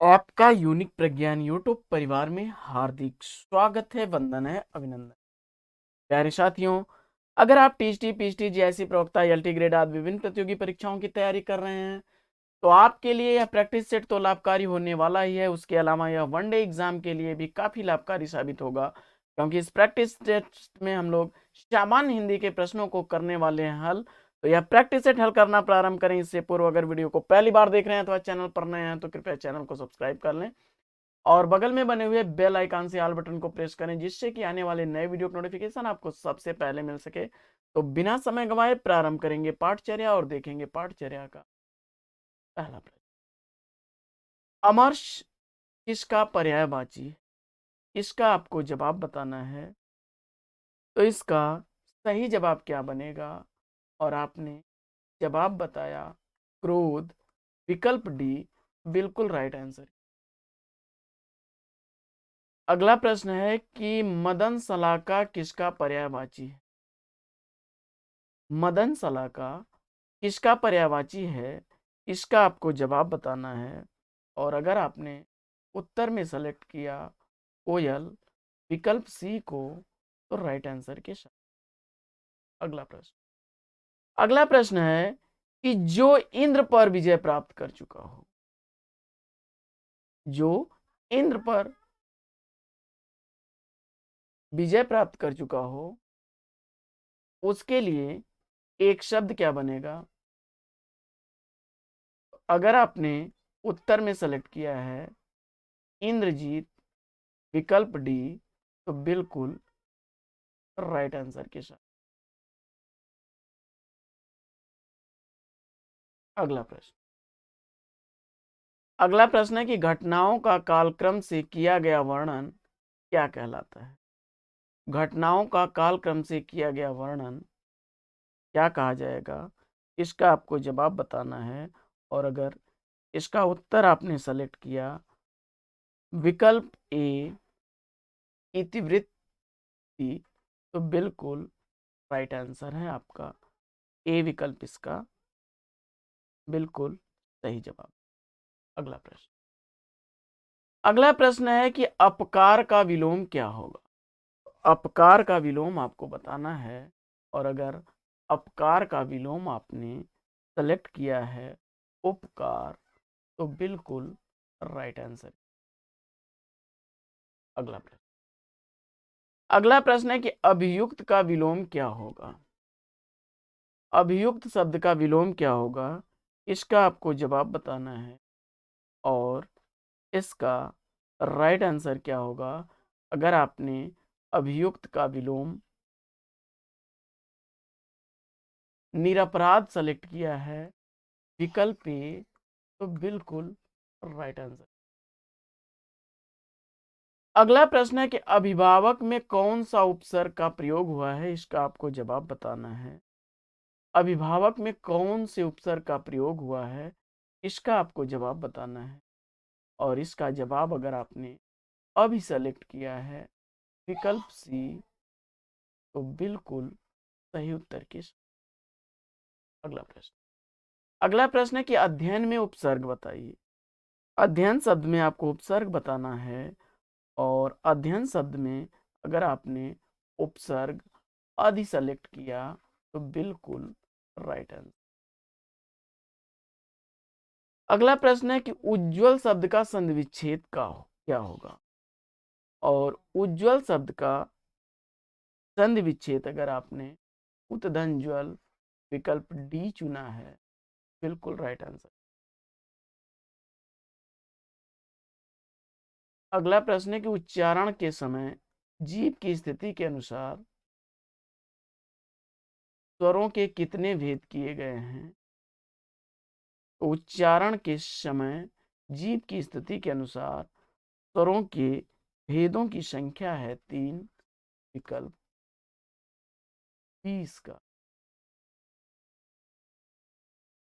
आपका यूनिक प्रज्ञान यूट्यूब परिवार में हार्दिक स्वागत है, वंदन है, अभिनंदन। प्यारे साथियों, अगर आप टीएसटी, पीएचडी जैसी प्रवक्ता, एलटी ग्रेड आदि विभिन्न प्रतियोगी परीक्षाओं की तैयारी कर रहे हैं, तो आपके लिए यह प्रैक्टिस सेट तो लाभकारी होने वाला ही है। उसके अलावा यह वनडे एग्जाम के लिए भी काफी लाभकारी साबित होगा, क्योंकि इस प्रैक्टिस टेस्ट में हम लोग सामान्य हिंदी के प्रश्नों को करने वाले हैं हल। तो यह प्रैक्टिस सेट हल करना प्रारंभ करें इससे पूर्व अगर वीडियो को पहली बार देख रहे हैं तो चैनल पर नए हैं तो कृपया चैनल को सब्सक्राइब कर लें और बगल में बने हुए बेल आइकन से ऑल बटन को प्रेस करें, जिससे कि आने वाले नए वीडियो का नोटिफिकेशन आपको सबसे पहले मिल सके। तो बिना समय गंवाए प्रारंभ करेंगे पाठचर्या और देखेंगे पाठचर्या का पहला प्रश्न। अमर्ष किसका पर्यायवाची? इसका आपको जवाब बताना है। तो इसका सही जवाब क्या बनेगा? और आपने जवाब बताया क्रोध, विकल्प डी बिल्कुल राइट आंसर। अगला प्रश्न है कि मदन सलाका किसका पर्यायवाची है? मदन सलाका किसका पर्यायवाची है? इसका आपको जवाब बताना है। और अगर आपने उत्तर में सेलेक्ट किया कोयल, विकल्प सी को, तो राइट आंसर के साथ। अगला प्रश्न है कि जो इंद्र पर विजय प्राप्त कर चुका हो, जो इंद्र पर विजय प्राप्त कर चुका हो, उसके लिए एक शब्द क्या बनेगा? अगर आपने उत्तर में सेलेक्ट किया है इंद्रजीत, विकल्प डी, तो बिल्कुल राइट आंसर के साथ। अगला प्रश्न अगला प्रश्न है कि घटनाओं का कालक्रम से किया गया वर्णन क्या कहलाता है? घटनाओं का कालक्रम से किया गया वर्णन क्या कहा जाएगा? इसका आपको जवाब बताना है। और अगर इसका उत्तर आपने सेलेक्ट किया विकल्प ए, इतिवृत्ति, तो बिल्कुल राइट आंसर है आपका ए विकल्प, इसका बिल्कुल सही जवाब। अगला प्रश्न अगला प्रश्न है कि अपकार का विलोम क्या होगा? अपकार का विलोम आपको बताना है। और अगर अपकार का विलोम आपने सेलेक्ट किया है उपकार, तो बिल्कुल राइट आंसर। अगला प्रश्न है कि अभियुक्त का विलोम क्या होगा? अभियुक्त शब्द का विलोम क्या होगा? इसका आपको जवाब बताना है। और इसका राइट आंसर क्या होगा? अगर आपने अभियुक्त का विलोम निरपराध सेलेक्ट किया है विकल्प ए, तो बिल्कुल राइट आंसर। अगला प्रश्न है कि अभिभावक में कौन सा उपसर्ग का प्रयोग हुआ है? इसका आपको जवाब बताना है। अभिभावक में कौन से उपसर्ग का प्रयोग हुआ है? इसका आपको जवाब बताना है। और इसका जवाब अगर आपने अभी सेलेक्ट किया है विकल्प सी, तो बिल्कुल सही उत्तर के साथ। अगला प्रश्न है कि अध्ययन में उपसर्ग बताइए। अध्ययन शब्द में आपको उपसर्ग बताना है। और अध्ययन शब्द में अगर आपने उपसर्ग अधि सेलेक्ट किया तो बिल्कुल राइट आंसर। अगला प्रश्न है कि उज्ज्वल शब्द का संधिविच्छेद क्या होगा? और उज्ज्वल शब्द का संधिविच्छेद अगर आपने उत्तधन विकल्प डी चुना है, बिल्कुल राइट आंसर। अगला प्रश्न है कि उच्चारण के समय जीभ की स्थिति के अनुसार स्वरों के कितने भेद किए गए हैं? तो उच्चारण के समय जीभ की स्थिति के अनुसार स्वरों के भेदों की संख्या है 3, विकल्प 20 का।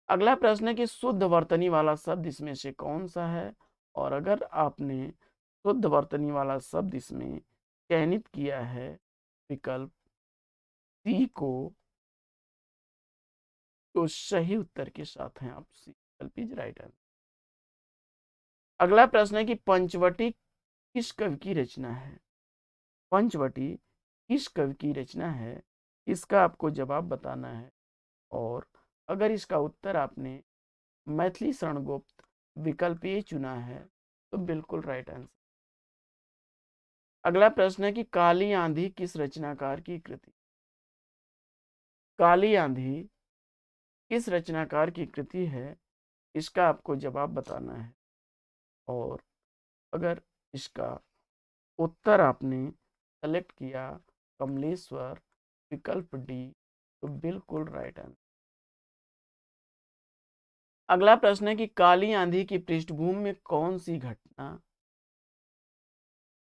अगला प्रश्न है कि शुद्ध वर्तनी वाला शब्द इसमें से कौन सा है? और अगर आपने शुद्ध वर्तनी वाला शब्द इसमें चयनित किया है विकल्प सी को, तो सही उत्तर के साथ हैं आप। सी विकल्प इज राइट आंसर। अगला प्रश्न है कि पंचवटी किस कवि की रचना है? पंचवटी किस कवि की रचना है, इसका आपको जवाब बताना है। और अगर इसका उत्तर आपने मैथिली शरणगुप्त विकल्प ए चुना है तो बिल्कुल राइट आंसर। अगला प्रश्न है कि काली आंधी किस रचनाकार की कृति? काली आंधी किस रचनाकार की कृति है, इसका आपको जवाब बताना है। और अगर इसका उत्तर आपने सेलेक्ट किया कमलेश्वर विकल्प डी तो बिल्कुल राइट आंसर। अगला प्रश्न है कि काली आंधी की पृष्ठभूमि में कौन सी घटना,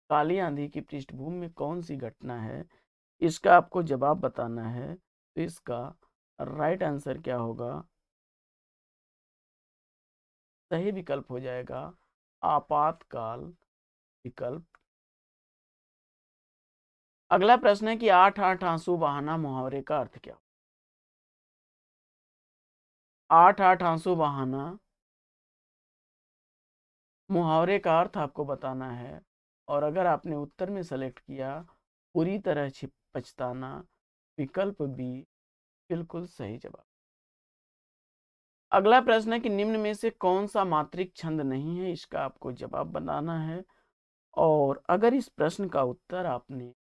काली आंधी की पृष्ठभूमि में कौन सी घटना है, इसका आपको जवाब बताना है। तो इसका राइट आंसर क्या होगा? सही विकल्प हो जाएगा आपातकाल विकल्प। अगला प्रश्न है कि आठ आठ आंसू बहाना मुहावरे का अर्थ क्या? आठ आठ आंसू बहाना मुहावरे का अर्थ आपको बताना है। और अगर आपने उत्तर में सेलेक्ट किया पूरी तरह पछताना विकल्प बी बिल्कुल सही जवाब। अगला प्रश्न है कि निम्न में से कौन सा मात्रिक छंद नहीं है, इसका आपको जवाब बताना है। और अगर इस प्रश्न का उत्तर आपने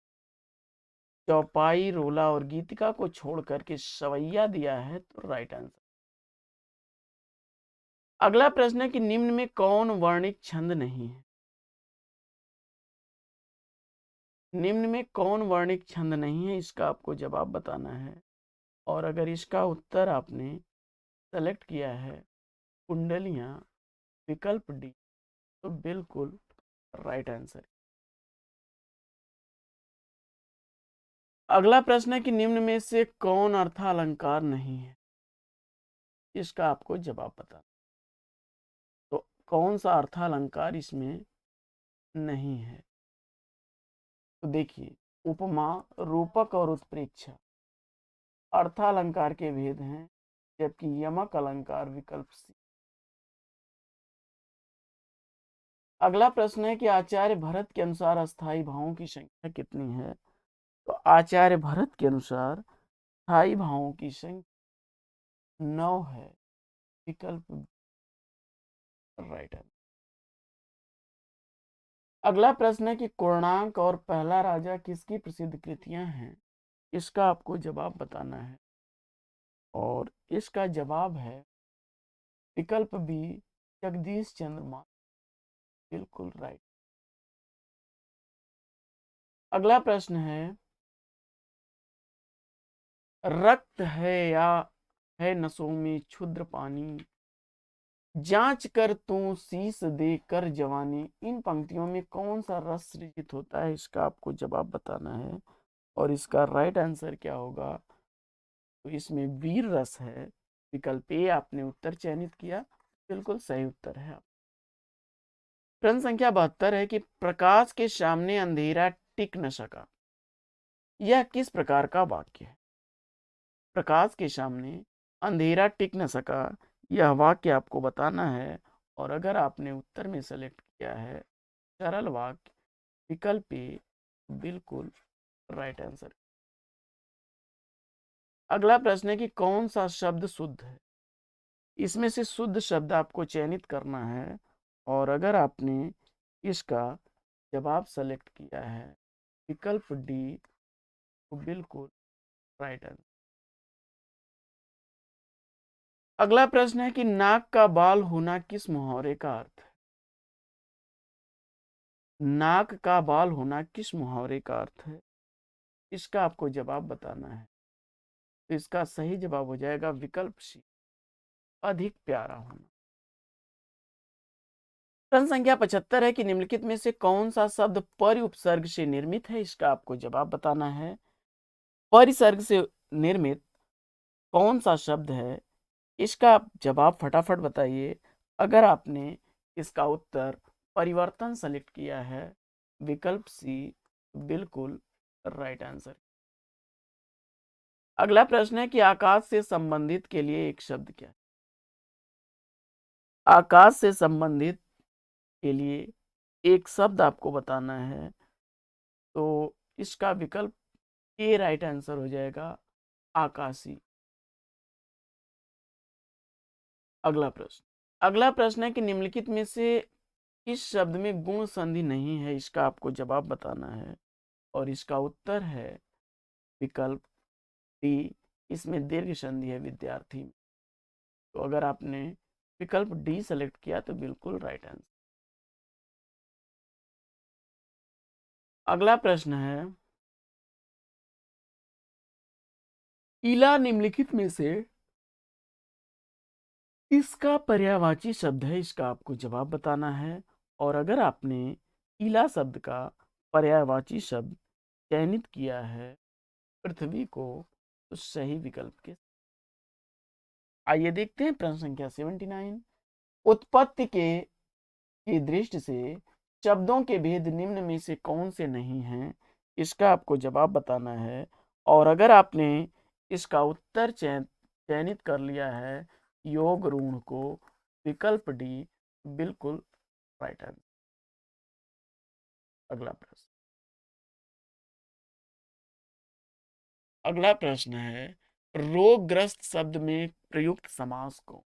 चौपाई रोला और गीतिका को छोड़ करके सवैया दिया है तो राइट आंसर। अगला प्रश्न है कि निम्न में कौन वर्णिक छंद नहीं है? निम्न में कौन वर्णिक छंद नहीं है, इसका आपको जवाब बताना है। और अगर इसका उत्तर आपने सेलेक्ट किया है कुंडलियां विकल्प डी तो बिल्कुल राइट आंसर। अगला प्रश्न है कि निम्न में से कौन अर्थालंकार नहीं है, इसका आपको जवाब बताना। तो कौन सा अर्थालंकार इसमें नहीं है? तो देखिए उपमा रूपक और उत्प्रेक्षा अर्थालंकार के भेद हैं, जबकि यमक अलंकार विकल्प सी। अगला प्रश्न है कि आचार्य भरत के अनुसार अस्थाई भावों की संख्या कितनी है? तो आचार्य भरत के अनुसार स्थायी भावों की संख्या 9 है विकल्प राइट है। अगला प्रश्न है कि कोणार्क और पहला राजा किसकी प्रसिद्ध कृतियां हैं, इसका आपको जवाब बताना है। और इसका जवाब है विकल्प बी जगदीश चंद्र मान बिल्कुल राइट। अगला प्रश्न है रक्त है या है नसों में क्षुद्र पानी, जांच कर तू शीश दे कर जवानी, इन पंक्तियों में कौन सा रस सृजित होता है, इसका आपको जवाब बताना है। और इसका राइट आंसर क्या होगा? तो इसमें वीर रस है विकल्प ए आपने उत्तर चयनित किया बिल्कुल सही उत्तर है। प्रश्न संख्या 72 है कि प्रकाश के सामने अंधेरा टिक न सका, यह किस प्रकार का वाक्य है? प्रकाश के सामने अंधेरा टिक न सका, यह वाक्य आपको बताना है। और अगर आपने उत्तर में सेलेक्ट किया है सरल वाक्य विकल्प ए बिल्कुल राइट आंसर। अगला प्रश्न है कि कौन सा शब्द शुद्ध है, इसमें से शुद्ध शब्द आपको चयनित करना है। और अगर आपने इसका जवाब सेलेक्ट किया है विकल्प डी तो बिल्कुल राइट आंसर। अगला प्रश्न है कि नाक का बाल होना किस मुहावरे का अर्थ है? नाक का बाल होना किस मुहावरे का अर्थ है, इसका आपको जवाब बताना है। तो इसका सही जवाब हो जाएगा विकल्प सी अधिक प्यारा होना। प्रश्न संख्या 75 है कि निम्नलिखित में से कौन सा शब्द परि उपसर्ग से निर्मित है, इसका आपको जवाब बताना है। परिसर्ग से निर्मित कौन सा शब्द है, इसका आप जवाब फटाफट बताइए। अगर आपने इसका उत्तर परिवर्तन सेलेक्ट किया है विकल्प सी बिल्कुल राइट आंसर। अगला प्रश्न है कि आकाश से संबंधित के लिए एक शब्द क्या है? आकाश से संबंधित के लिए एक शब्द आपको बताना है, तो इसका विकल्प ए राइट आंसर हो जाएगा, आकाशी। अगला प्रश्न है कि निम्नलिखित में से इस शब्द में गुण संधि नहीं है, इसका आपको जवाब बताना है। और इसका उत्तर है विकल्प डी, इसमें दीर्घ संधि है विद्यार्थी। तो अगर आपने विकल्प डी सेलेक्ट किया तो बिल्कुल राइट आंसर। अगला प्रश्न है, इला निम्नलिखित में से इसका पर्यायवाची शब्द है, इसका आपको जवाब बताना है। और अगर आपने इला शब्द का पर्यायवाची शब्द चयनित किया है पृथ्वी को, तो सही विकल्प के। आइए देखते हैं प्रश्न संख्या 79। उत्पत्ति के की दृष्टि से शब्दों के भेद निम्न में से कौन से नहीं हैं, इसका आपको जवाब बताना है। और अगर आपने इसका उत्तर चयनित कर लिया है योग ऋण को, विकल्प डी बिल्कुल राइट आंसर। अगला प्रश्न है, रोगग्रस्त शब्द में प्रयुक्त समास को।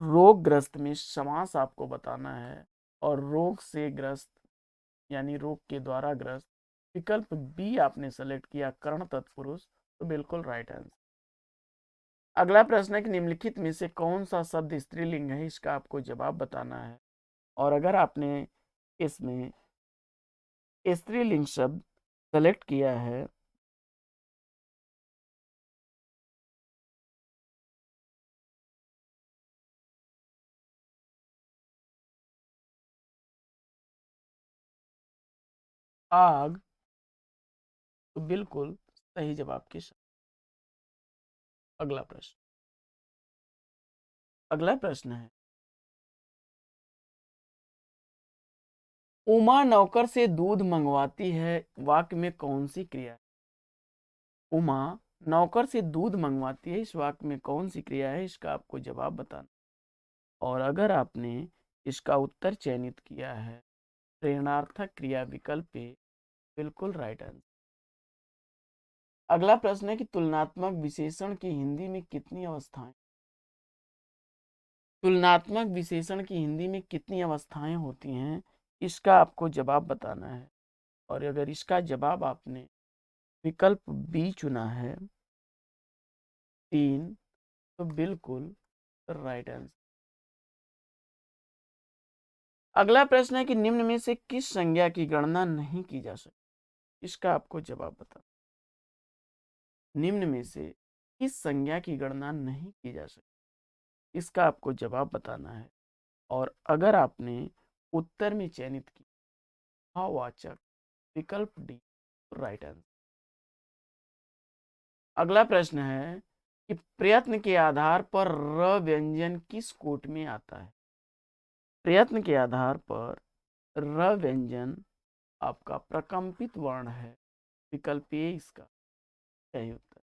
रोगग्रस्त में समास आपको बताना है। और रोग से ग्रस्त यानी रोग के द्वारा ग्रस्त, विकल्प बी आपने सेलेक्ट किया, कर्ण तत्पुरुष, तो बिल्कुल राइट आंसर। अगला प्रश्न है कि निम्नलिखित में से कौन सा शब्द स्त्रीलिंग है, इसका आपको जवाब बताना है। और अगर आपने इसमें स्त्रीलिंग शब्द सेलेक्ट किया है आग, तो बिल्कुल सही जवाब के साथ। अगला प्रश्न है, उमा नौकर से दूध मंगवाती है, वाक्य में कौन सी क्रिया है। उमा नौकर से दूध मंगवाती है, इस वाक्य में कौन सी क्रिया है, इसका आपको जवाब बताना। और अगर आपने इसका उत्तर चयनित किया है प्रेरणार्थक क्रिया, विकल्प ए बिल्कुल राइट आंसर। अगला प्रश्न है कि तुलनात्मक विशेषण की हिंदी में कितनी अवस्थाएं। तुलनात्मक विशेषण की हिंदी में कितनी अवस्थाएं होती हैं, इसका आपको जवाब बताना है। और अगर इसका जवाब आपने विकल्प बी चुना है 3, तो बिल्कुल राइट आंसर। अगला प्रश्न है कि निम्न में से किस संज्ञा की गणना नहीं की जा सकती, इसका आपको जवाब बताना। निम्न में से किस संज्ञा की गणना नहीं की जा सकती, इसका आपको जवाब बताना है। और अगर आपने उत्तर में चयनित की भाववाचक, विकल्प डी राइट आंसर। अगला प्रश्न है कि प्रयत्न के आधार पर र व्यंजन किस कोट में आता है। प्रयत्न के आधार पर र व्यंजन आपका प्रकंपित वर्ण है, विकल्प ए इसका सही उत्तर।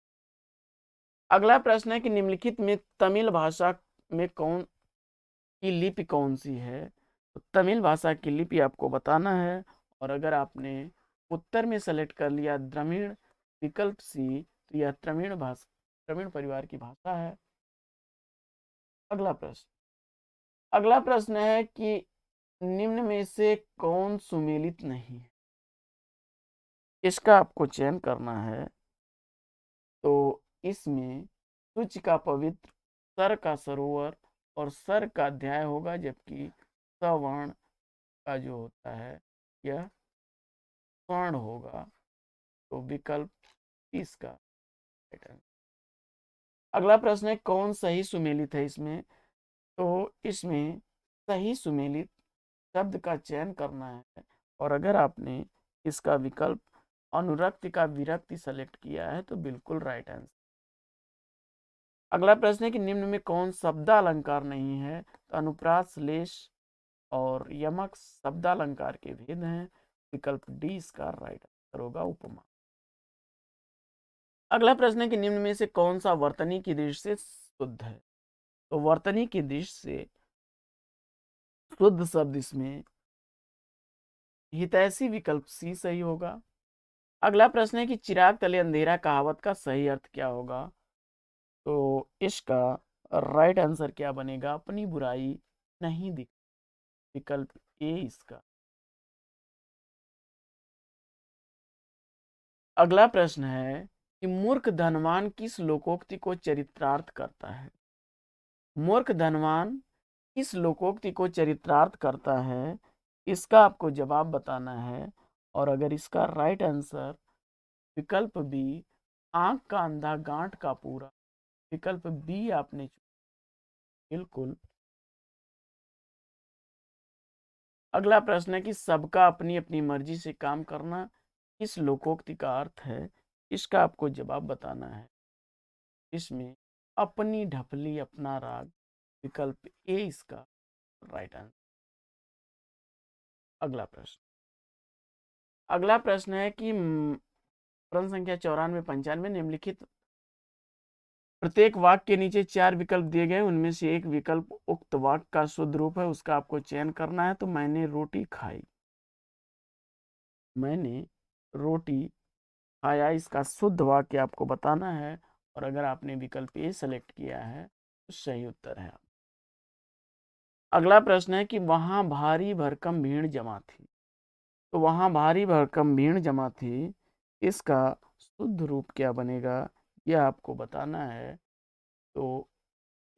अगला प्रश्न है कि निम्नलिखित में तमिल भाषा में कौन की लिपि कौन सी है, तो तमिल भाषा की लिपि आपको बताना है। और अगर आपने उत्तर में सेलेक्ट कर लिया द्रविड़, विकल्प सी, तो यह द्रविड़ परिवार की भाषा है। अगला प्रश्न है कि निम्न में से कौन सुमेलित नहीं है, इसका आपको चयन करना है। तो इसमें सूच का पवित्र, सर का सरोवर और सर का अध्याय होगा, जबकि सवर्ण का जो होता है यह स्वर्ण होगा, तो विकल्प इसका। अगला प्रश्न है कौन सही सुमेलित है इसमें, तो इसमें सही सुमेलित शब्द का चयन करना है। और अगर आपने इसका विकल्प अनुरक्ति का विरक्ति सेलेक्ट किया है, तो बिल्कुल राइट आंसर। अगला प्रश्न है कि निम्न में कौन शब्दालंकार नहीं है, तो अनुप्रास, लेश और यमक शब्दालंकार के भेद हैं, विकल्प डी इसका राइट आंसर होगा, उपमा। अगला प्रश्न है कि निम्न में से कौन सा वर्तनी की दृष्टि से शुद्ध है, तो वर्तनी की दृष्टि से शुद्ध शब्द इसमें हितैषी विकल्प सी सही होगा। अगला प्रश्न है कि चिराग तले अंधेरा कहावत का सही अर्थ क्या होगा? तो इसका राइट आंसर क्या बनेगा? अपनी बुराई नहीं दिख, विकल्प ए इसका। अगला प्रश्न है कि मूर्ख धनवान किस लोकोक्ति को चरितार्थ करता है? मूर्ख धनवान किस लोकोक्ति को चरितार्थ करता है, इसका आपको जवाब बताना है। और अगर इसका राइट आंसर विकल्प बी, आंख का अंधा गांठ का पूरा, विकल्प बी आपने चुना, बिल्कुल। अगला प्रश्न है कि सबका अपनी अपनी मर्जी से काम करना किस लोकोक्ति का अर्थ है, इसका आपको जवाब बताना है। इसमें अपनी ढपली अपना राग, विकल्प ए इसका राइट आंसर। अगला प्रश्न है कि प्रश्न संख्या 94-95 निम्नलिखित प्रत्येक वाक्य के नीचे 4 विकल्प दिए गए, उनमें से एक विकल्प उक्त वाक्य का शुद्ध रूप है, उसका आपको चयन करना है। तो मैंने रोटी खाई, मैंने रोटी खाया, इसका शुद्ध वाक्य आपको बताना है। और अगर आपने विकल्प ए सेलेक्ट किया है तो सही उत्तर है। अगला प्रश्न है कि वहां भारी भरकम भीड़ जमा थी, तो वहां भारी भरकम भीड़ जमा थी, इसका शुद्ध रूप क्या बनेगा, यह आपको बताना है। तो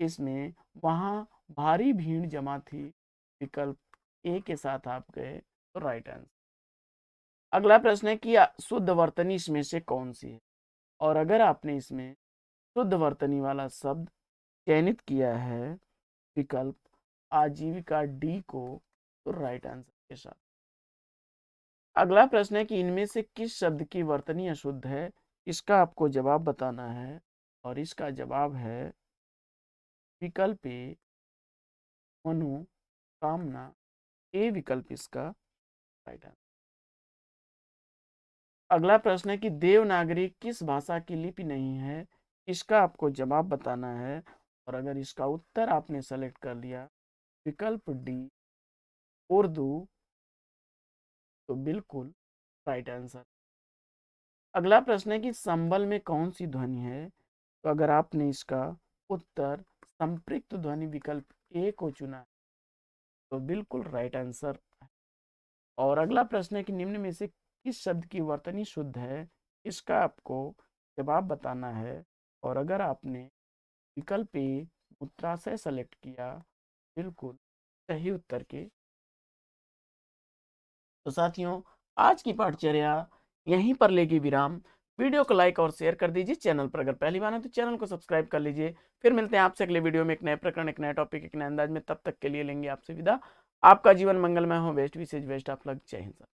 इसमें वहां भारी भीड़ जमा थी, विकल्प ए के साथ आप गए तो राइट आंसर। अगला प्रश्न है कि शुद्ध वर्तनी इसमें से कौन सी है? और अगर आपने इसमें शुद्ध वर्तनी वाला शब्द चयनित किया है, विकल्प आजीविका डी को, तो राइट आंसर के साथ। अगला प्रश्न है कि इनमें से किस शब्द की वर्तनी अशुद्ध है, इसका आपको जवाब बताना है। और इसका जवाब है विकल्प ए, मनोकामना, ए विकल्प इसका राइट आंसर। अगला प्रश्न है कि देवनागरी किस भाषा की लिपि नहीं है, इसका आपको जवाब बताना है। और अगर इसका उत्तर आपने सेलेक्ट कर लिया, विकल्प डी उर्दू, तो बिल्कुल राइट आंसर। अगला प्रश्न है कि संबल में कौन सी ध्वनि है, तो अगर आपने इसका उत्तर संपृक्त ध्वनि विकल्प ए को चुना, तो बिल्कुल राइट आंसर। और अगला प्रश्न है कि निम्न में से किस शब्द की वर्तनी शुद्ध है, इसका आपको जवाब बताना है। और अगर आपने विकल्प ए मूत्राशय सेलेक्ट किया, बिल्कुल सही उत्तर के। तो साथियों, आज की पाठचर्या यहीं पर लेगी विराम। वीडियो को लाइक और शेयर कर दीजिए। चैनल पर अगर पहली बार है तो चैनल को सब्सक्राइब कर लीजिए। फिर मिलते हैं आपसे अगले वीडियो में एक नए प्रकरण, एक नए टॉपिक, एक नए अंदाज में। तब तक के लिए लेंगे आपसे विदा। आपका जीवन मंगलमय हो। बेस्ट विशेष बेस्ट ऑफ लक। जय हिंद।